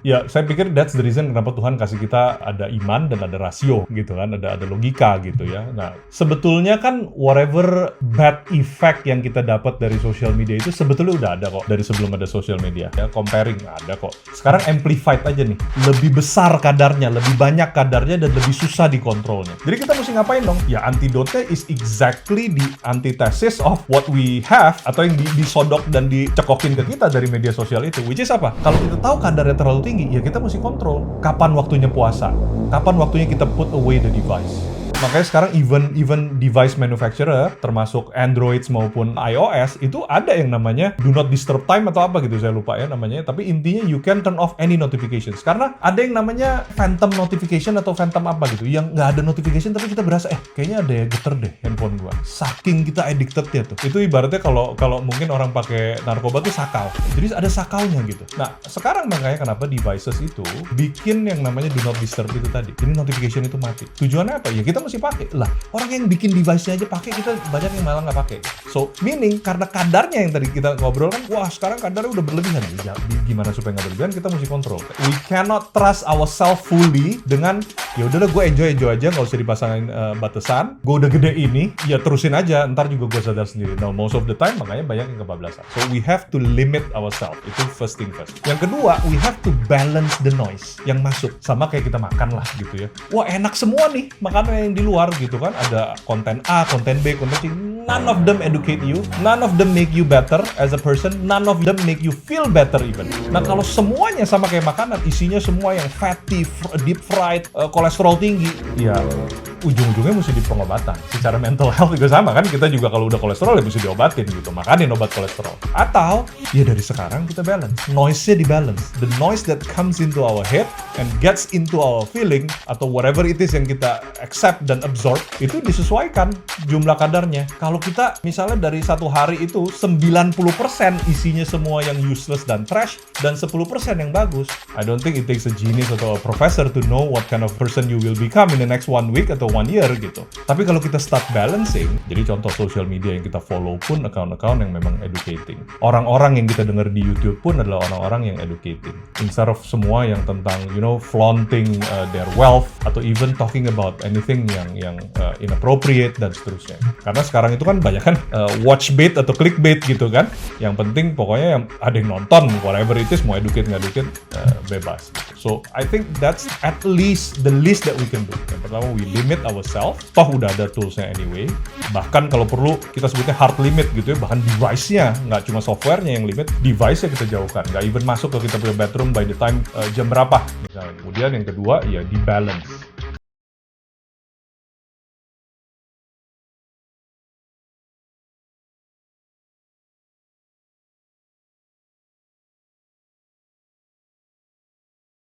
Ya, saya pikir that's the reason kenapa Tuhan kasih kita ada iman dan ada rasio gitu kan, ada logika gitu ya. Nah, sebetulnya kan whatever bad effect yang kita dapat dari social media itu sebetulnya udah ada kok dari sebelum ada social media. Ya, comparing ada kok. Sekarang amplified aja nih. Lebih besar kadarnya, lebih banyak kadarnya dan lebih susah dikontrolnya. Jadi kita mesti ngapain dong? Ya, antidote is exactly the antithesis of what we have atau yang disodok dan dicekokin ke kita dari media sosial itu. Which is apa? Kalau kita tahu kadarnya terlalu tinggi, ya kita mesti kontrol kapan waktunya puasa, kapan waktunya kita put away the device. Makanya sekarang even device manufacturer, termasuk Android maupun iOS, itu ada yang namanya do not disturb time atau apa gitu, saya lupa ya namanya. Tapi intinya you can turn off any notifications. Karena ada yang namanya phantom notification atau phantom apa gitu, yang nggak ada notification tapi kita berasa, kayaknya ada yang geter deh handphone gua. Saking kita addicted-nya tuh. Itu ibaratnya kalau mungkin orang pakai narkoba tuh sakau. Jadi ada sakaunya gitu. Nah, sekarang makanya kenapa devices itu bikin yang namanya do not disturb itu tadi. Jadi notification itu mati. Tujuannya apa? Ya kita mesti pakai lah. Orang yang bikin device-nya aja pakai, kita banyak yang malah nggak pakai. So, meaning karena kadarnya yang tadi kita ngobrol kan, wah sekarang kadarnya udah berlebihan. Ya, gimana supaya nggak berlebihan? Kita mesti kontrol. We cannot trust ourselves fully dengan ya udahlah gue enjoy aja, nggak usah dipasangin batasan. Gue udah gede ini, ya terusin aja. Ntar juga gue sadar sendiri. Now, most of the time makanya banyak yang kebablasan. So, we have to limit ourselves. Itu first thing first. Yang kedua, we have to balance the noise yang masuk. Sama kayak kita makan lah gitu ya. Wah enak semua nih makanan yang di luar gitu kan, ada konten A, konten B, konten C. None of them educate you, none of them make you better as a person, none of them make you feel better even. Nah kalau semuanya sama kayak makanan, isinya semua yang fatty, deep fried, kolesterol tinggi, ya ujung-ujungnya mesti di pengobatan. Secara mental health juga sama kan, kita juga kalau udah kolesterol ya mesti diobatin gitu, makanin obat kolesterol. Atau ya dari sekarang kita balance, noise-nya di balance. The noise that comes into our head and gets into our feeling atau whatever it is yang kita accept dan absorb, itu disesuaikan jumlah kadarnya. Kalau kita misalnya dari satu hari itu 90% isinya semua yang useless dan trash dan 10% yang bagus, I don't think it takes a genius atau a professor to know what kind of person you will become in the next 1 week atau 1 year gitu. Tapi kalau kita start balancing, jadi contoh social media yang kita follow pun account-account yang memang educating. Orang-orang yang kita dengar di YouTube pun adalah orang-orang yang educating. Instead of semua yang tentang flaunting their wealth atau even talking about anything yang inappropriate dan seterusnya. Karena sekarang itu kan banyak kan watch bait atau clickbait gitu kan. Yang penting pokoknya yang ada yang nonton, whatever it is, mau educate nggak educate, bebas. So I think that's at least the least that we can do. Yang pertama, we limit ourselves. Toh udah ada toolsnya anyway. Bahkan kalau perlu kita sebutnya hard limit gitu ya. Bahkan device-nya, nggak cuma software-nya yang limit, device-nya kita jauhkan. Nggak even masuk ke kita punya bedroom by the time jam berapa misalnya. Kemudian yang kedua ya di balance.